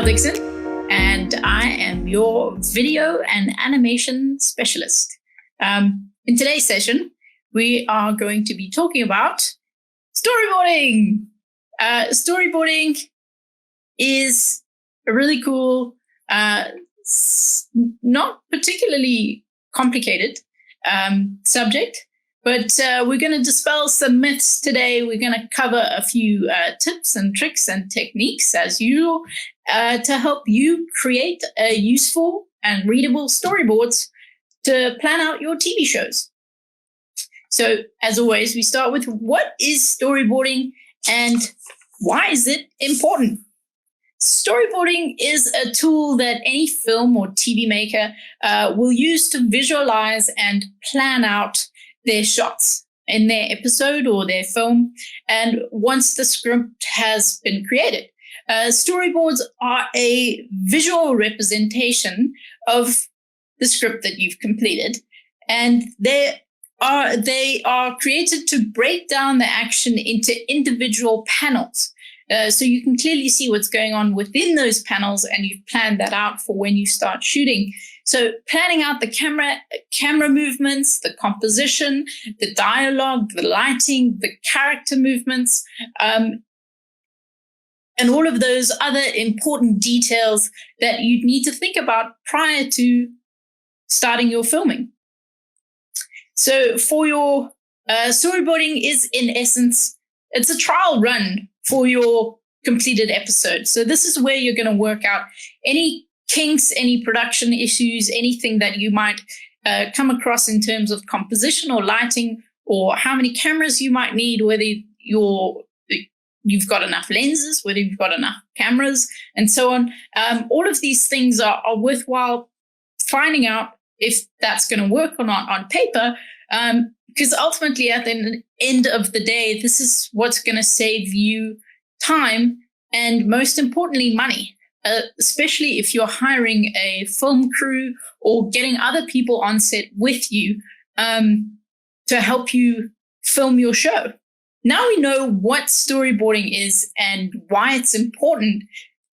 Dixon, and I am your video and animation specialist. In today's session, we are going to be talking about storyboarding. Storyboarding is a really cool, not particularly complicated subject, but we're going to dispel some myths today. We're going to cover a few tips and tricks and techniques, as usual, to help you create useful and readable storyboards to plan out your TV shows. So, as always, we start with what is storyboarding and why is it important? Storyboarding is a tool that any film or TV maker will use to visualize and plan out their shots in their episode or their film. And once the script has been created, storyboards are a visual representation of the script that you've completed. And they are created to break down the action into individual panels. So you can clearly see what's going on within those panels, and you've planned that out for when you start shooting. So planning out the camera movements, the composition, the dialogue, the lighting, the character movements, and all of those other important details that you'd need to think about prior to starting your filming. So for your storyboarding is, in essence, it's a trial run for your completed episode. So this is where you're going to work out any kinks, any production issues, anything that you might come across in terms of composition or lighting, or how many cameras you might need, whether you've got enough lenses, whether you've got enough cameras, and so on. All of these things are worthwhile finding out if that's going to work or not on paper, because ultimately at the end of the day, this is what's going to save you time and, most importantly, money, especially if you're hiring a film crew or getting other people on set with you to help you film your show. Now we know what storyboarding is and why it's important.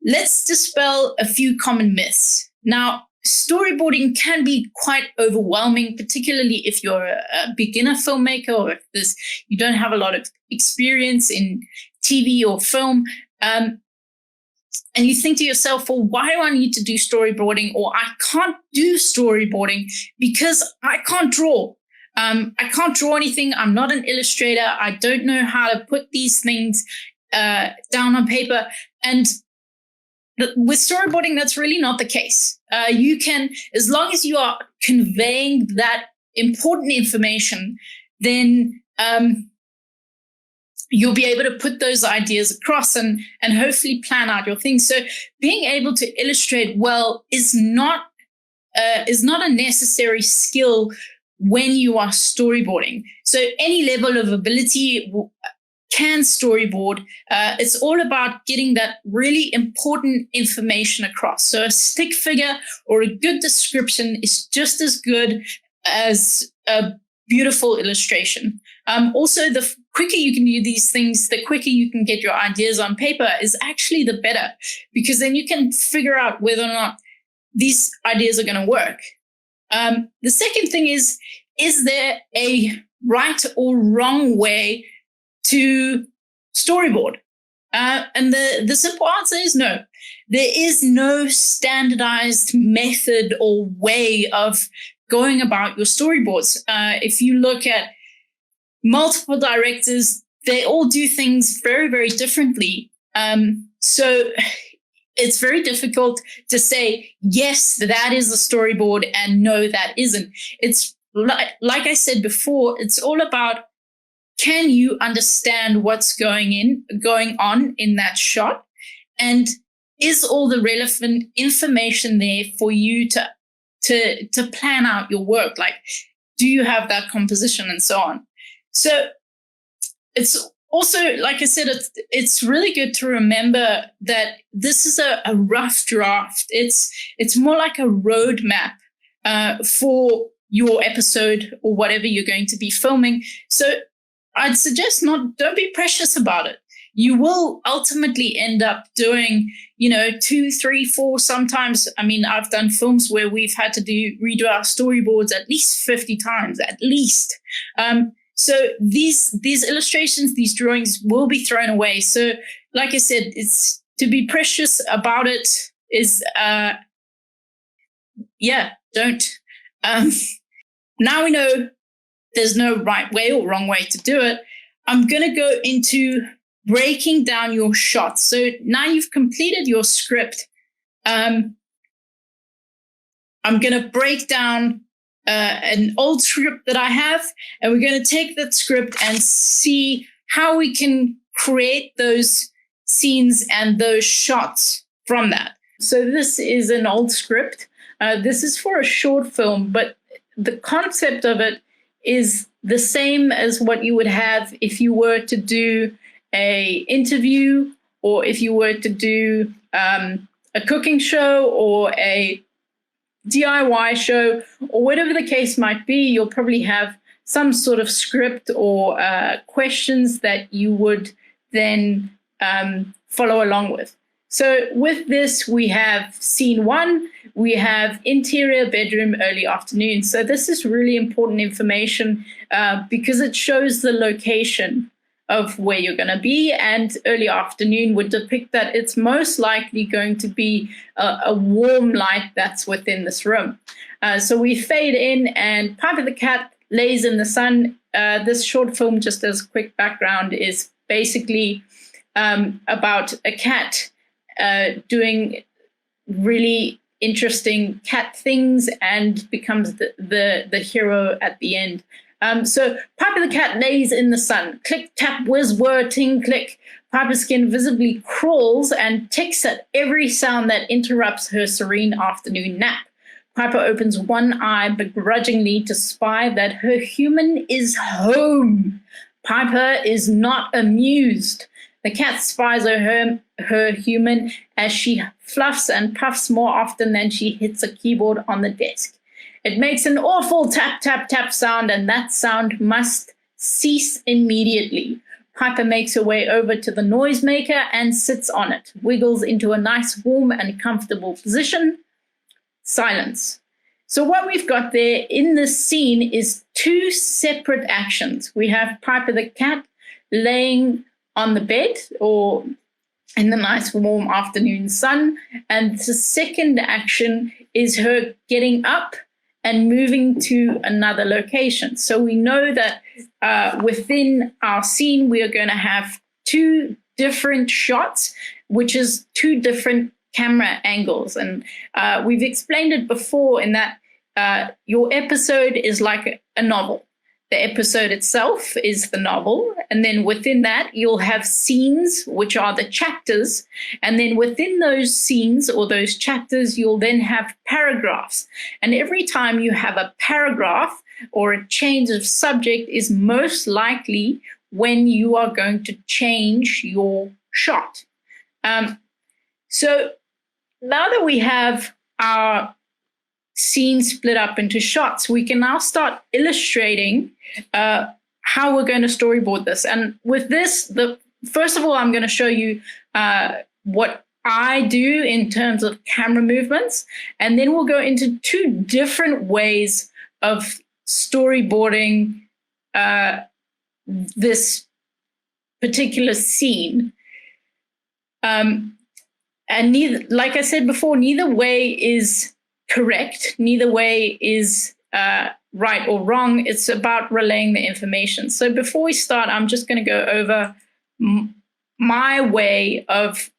Let's dispel a few common myths. Now, storyboarding can be quite overwhelming, particularly if you're a beginner filmmaker or if you don't have a lot of experience in TV or film. And you think to yourself, well, why do I need to do storyboarding? Or I can't do storyboarding because I can't draw. I can't draw anything. I'm not an illustrator. I don't know how to put these things down on paper. And with storyboarding, that's really not the case. You can, as long as you are conveying that important information, then you'll be able to put those ideas across and hopefully plan out your things. So being able to illustrate well is not a necessary skill when you are storyboarding. So any level of ability can storyboard. It's all about getting that really important information across. So a stick figure or a good description is just as good as a beautiful illustration. Also, the quicker you can do these things, the quicker you can get your ideas on paper is actually the better, because then you can figure out whether or not these ideas are going to work. The second thing is there a right or wrong way to storyboard? And the simple answer is no. There is no standardized method or way of going about your storyboards. If you look at multiple directors, they all do things very, very differently. So it's very difficult to say, yes, that is a storyboard, and no, that isn't. It's like I said before, it's all about, can you understand what's going on in that shot? And is all the relevant information there for you to plan out your work? Like, do you have that composition and so on? So it's also, like I said, it's really good to remember that this is a rough draft. It's more like a roadmap for your episode or whatever you're going to be filming. So I'd suggest don't be precious about it. you will ultimately end up doing, 2, 3, 4, sometimes. I mean, I've done films where we've had to redo our storyboards at least 50 times, at least. So these illustrations, these drawings will be thrown away. So like I said, it's to be precious about it is, don't. Now we know there's no right way or wrong way to do it. I'm going to go into breaking down your shots. So now you've completed your script. I'm going to break down an old script that I have, and we're going to take that script and see how we can create those scenes and those shots from that. So this is an old script. This is for a short film, but the concept of it is the same as what you would have if you were to do a interview, or if you were to do a cooking show or a DIY show, or whatever the case might be. You'll probably have some sort of script or questions that you would then follow along with. So with this, we have scene 1, we have interior bedroom, early afternoon. So this is really important information because it shows the location of where you're going to be, and early afternoon would depict that it's most likely going to be a warm light that's within this room. So we fade in, and Piper the cat lays in the sun. This short film, just as a quick background, is basically about a cat doing really interesting cat things and becomes the hero at the end. So Piper the cat lays in the sun. Click, tap, whiz, whir, ting, click. Piper's skin visibly crawls and ticks at every sound that interrupts her serene afternoon nap. Piper opens one eye begrudgingly to spy that her human is home. Piper is not amused. The cat spies her human as she fluffs and puffs more often than she hits a keyboard on the desk. It makes an awful tap, tap, tap sound, and that sound must cease immediately. Piper makes her way over to the noisemaker and sits on it, wiggles into a nice, warm, and comfortable position. Silence. So what we've got there in this scene is 2 separate actions. We have Piper the cat laying on the bed or in the nice warm afternoon sun, and the second action is her getting up and moving to another location. So we know that within our scene, we are going to have 2 different shots, which is 2 different camera angles. And we've explained it before in that your episode is like a novel. The episode itself is the novel. And then within that, you'll have scenes, which are the chapters. And then within those scenes or those chapters, you'll then have paragraphs. And every time you have a paragraph or a change of subject is most likely when you are going to change your shot. So now that we have our scene split up into shots, we can now start illustrating how we're going to storyboard this. And with this, first of all, I'm going to show you what I do in terms of camera movements, and then we'll go into 2 different ways of storyboarding this particular scene. And neither, like I said before, neither way is correct. Neither way is right or wrong. It's about relaying the information. So before we start, I'm just going to go over my way of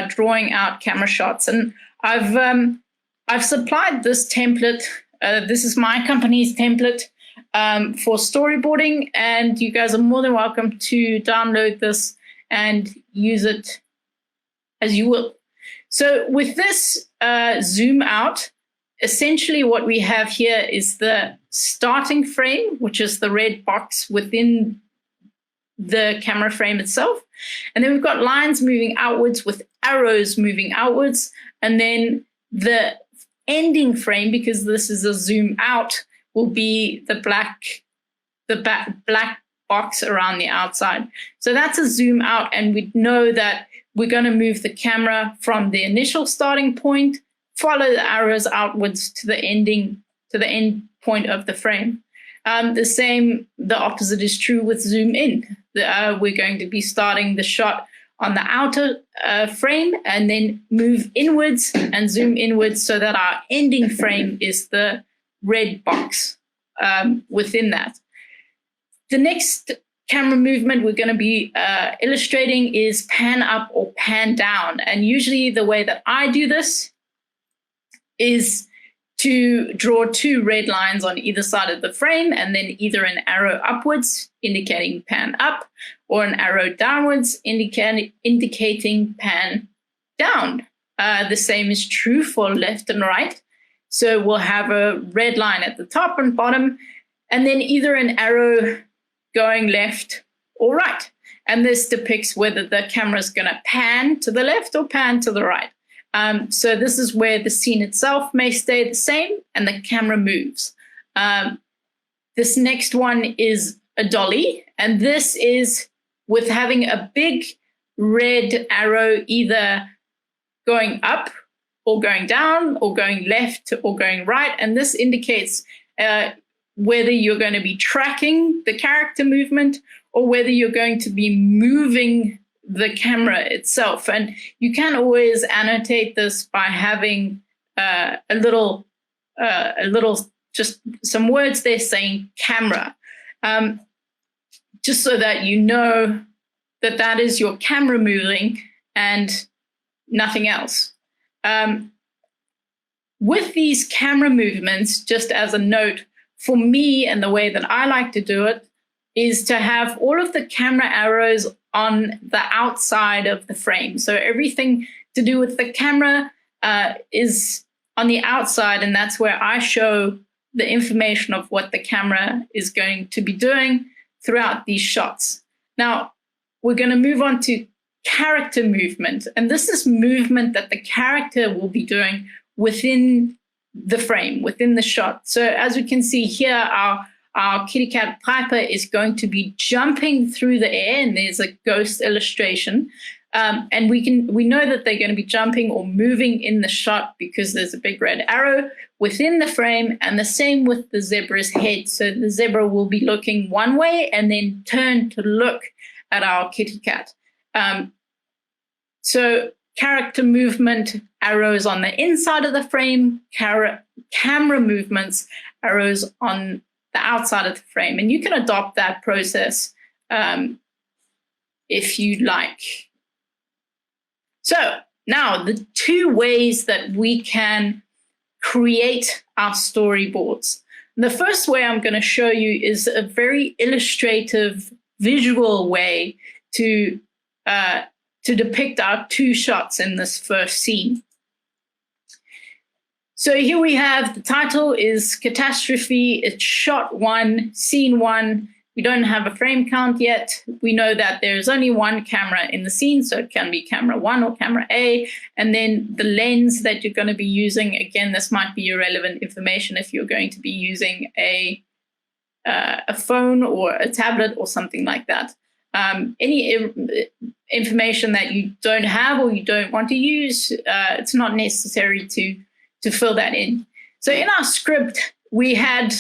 drawing out camera shots. And I've supplied this template. This is my company's template for storyboarding, and you guys are more than welcome to download this and use it as you will. So with this zoom out, essentially what we have here is the starting frame, which is the red box within the camera frame itself. And then we've got lines moving outwards with arrows moving outwards. And then the ending frame, because this is a zoom out, will be the black box around the outside. So that's a zoom out, and we know that we're going to move the camera from the initial starting point, follow the arrows outwards to the end point of the frame. The opposite is true with zoom in. We're going to be starting the shot on the outer frame and then move inwards and zoom inwards so that our ending frame is the red box within that. The next camera movement we're going to be illustrating is pan up or pan down. And usually the way that I do this is to draw two red lines on either side of the frame, and then either an arrow upwards indicating pan up or an arrow downwards indicating pan down. The same is true for left and right. So we'll have a red line at the top and bottom, and then either an arrow going left or right. And this depicts whether the camera is going to pan to the left or pan to the right. So this is where the scene itself may stay the same and the camera moves. This next one is a dolly, and this is with having a big red arrow either going up or going down or going left or going right. And this indicates whether you're going to be tracking the character movement or whether you're going to be moving the camera itself. And you can always annotate this by having a little, just some words there saying camera, just so that you know that that is your camera moving and nothing else. With these camera movements, just as a note, for me and the way that I like to do it is to have all of the camera arrows on the outside of the frame. So everything to do with the camera is on the outside, and that's where I show the information of what the camera is going to be doing throughout these shots. Now, we're going to move on to character movement, and this is movement that the character will be doing within the frame, within the shot. So as we can see here, our kitty cat Piper is going to be jumping through the air, and there's a ghost illustration. And we know that they're going to be jumping or moving in the shot because there's a big red arrow within the frame, and the same with the zebra's head. So the zebra will be looking one way and then turn to look at our kitty cat. So character movement, arrows on the inside of the frame, camera movements, arrows on the outside of the frame. And you can adopt that process if you like. So now the two ways that we can create our storyboards. The first way I'm going to show you is a very illustrative visual way to depict our two shots in this first scene. So here we have, the title is Catastrophe. It's shot 1, scene 1. We don't have a frame count yet. We know that there's only one camera in the scene, so it can be camera 1 or camera A. And then the lens that you're going to be using, again, this might be irrelevant information if you're going to be using a phone or a tablet or something like that. Any information that you don't have or you don't want to use, it's not necessary to fill that in. So in our script, we had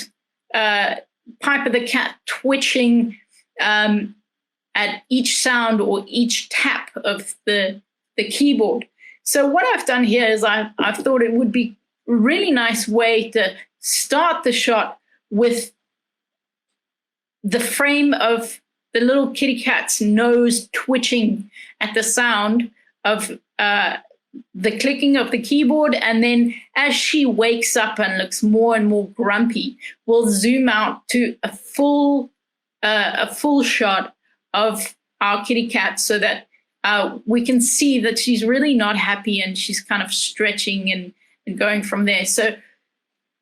Piper the cat twitching at each sound or each tap of the keyboard. So what I've done here is I've thought it would be a really nice way to start the shot with the frame of the little kitty cat's nose twitching at the sound of the clicking of the keyboard, and then as she wakes up and looks more and more grumpy, we'll zoom out to a full shot of our kitty cat so that we can see that she's really not happy and she's kind of stretching and going from there. So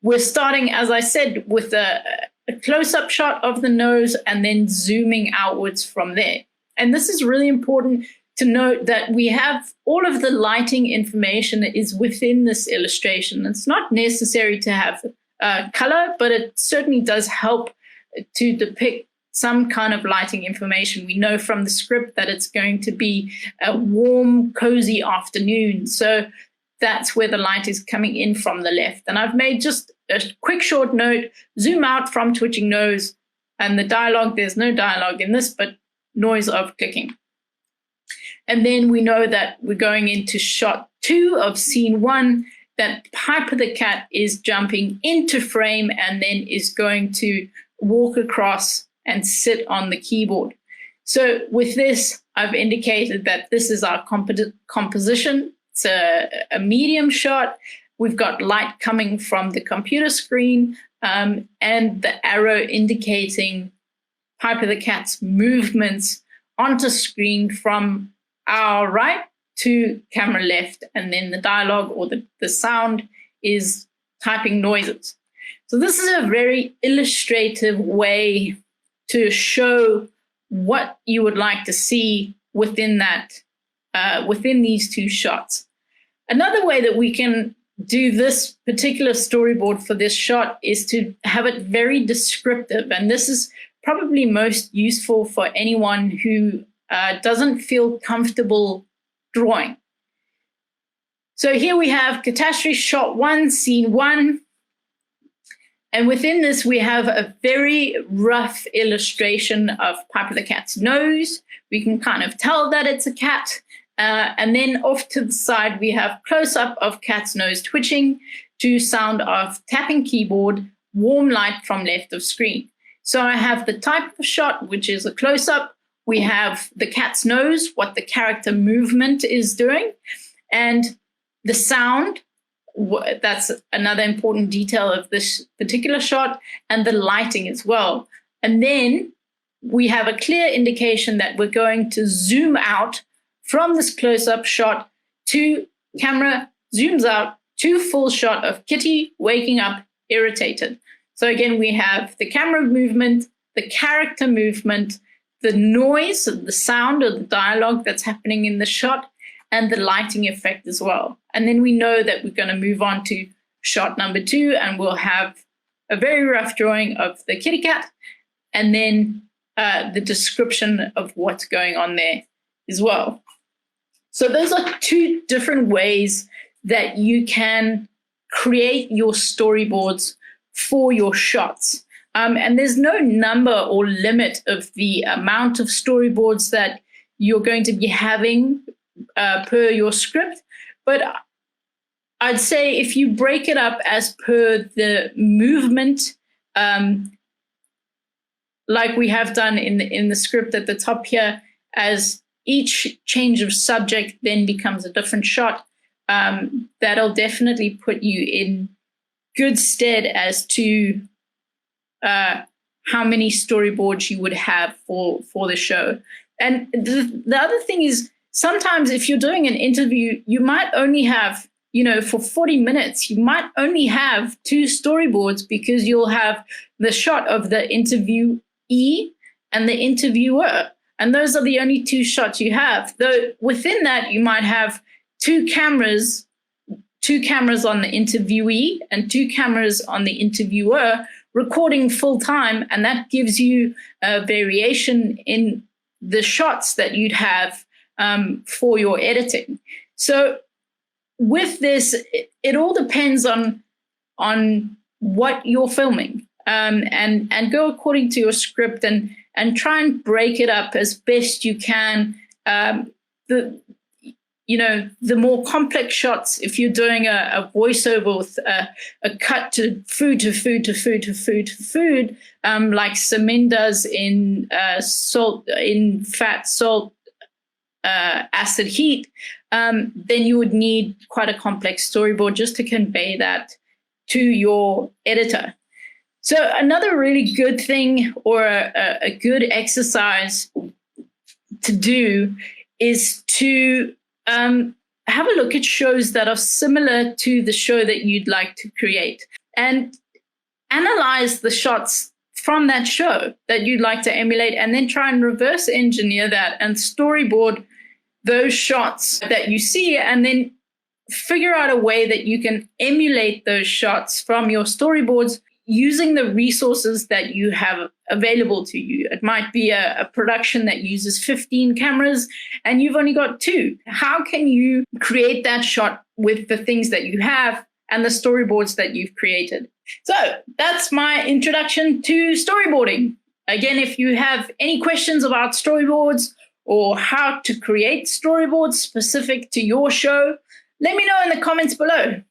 we're starting, as I said, with a close-up shot of the nose and then zooming outwards from there. And this is really important to note that we have all of the lighting information that is within this illustration. It's not necessary to have color, but it certainly does help to depict some kind of lighting information. We know from the script that it's going to be a warm, cozy afternoon. So that's where the light is coming in from the left. And I've made just a quick short note, zoom out from twitching nose, and the dialogue, there's no dialogue in this, but noise of clicking. And then we know that we're going into shot 2 of scene 1, that Piper the cat is jumping into frame and then is going to walk across and sit on the keyboard. So with this, I've indicated that this is our composition. It's a medium shot. We've got light coming from the computer screen and the arrow indicating Piper the cat's movements onto screen from our right to camera left, and then the dialogue or the sound is typing noises. So this is a very illustrative way to show what you would like to see within that, within these 2 shots. Another way that we can do this particular storyboard for this shot is to have it very descriptive. And this is probably most useful for anyone who doesn't feel comfortable drawing. So here we have catastrophe shot 1, scene 1. And within this, we have a very rough illustration of Piper the cat's nose. We can kind of tell that it's a cat. And then off to the side, we have close-up of cat's nose twitching to sound of tapping keyboard, warm light from left of screen. So I have the type of shot, which is a close-up. We have the cat's nose, what the character movement is doing, and the sound. That's another important detail of this particular shot, and the lighting as well. And then we have a clear indication that we're going to zoom out from this close-up shot to camera zooms out to full shot of Kitty waking up irritated. So again, we have the camera movement, the character movement, the noise, the sound or the dialogue that's happening in the shot, and the lighting effect as well. And then we know that we're going to move on to shot number 2, and we'll have a very rough drawing of the kitty cat, and then the description of what's going on there as well. So those are 2 different ways that you can create your storyboards for your shots. And there's no number or limit of the amount of storyboards that you're going to be having per your script. But I'd say if you break it up as per the movement, like we have done in the script at the top here, as each change of subject then becomes a different shot, that'll definitely put you in good stead as to how many storyboards you would have for the show. And the other thing is, sometimes if you're doing an interview, you might only have, for 40 minutes, you might only have 2 storyboards, because you'll have the shot of the interviewee and the interviewer. And those are the only 2 shots you have. Though within that, you might have 2 cameras on the interviewee and 2 cameras on the interviewer recording full time. And that gives you a variation in the shots that you'd have for your editing. So with this, it all depends on what you're filming, and go according to your script and try and break it up as best you can. The more complex shots, if you're doing a voiceover with a cut to food to food to food to food to food, like Samin does in fat, salt, acid, heat, then you would need quite a complex storyboard just to convey that to your editor. So another really good thing, or a good exercise to do, is to have a look at shows that are similar to the show that you'd like to create, and analyze the shots from that show that you'd like to emulate, and then try and reverse engineer that and storyboard those shots that you see, and then figure out a way that you can emulate those shots from your storyboards using the resources that you have available to you. It might be a production that uses 15 cameras and you've only got 2. How can you create that shot with the things that you have and the storyboards that you've created? So that's my introduction to storyboarding. Again, if you have any questions about storyboards or how to create storyboards specific to your show, let me know in the comments below.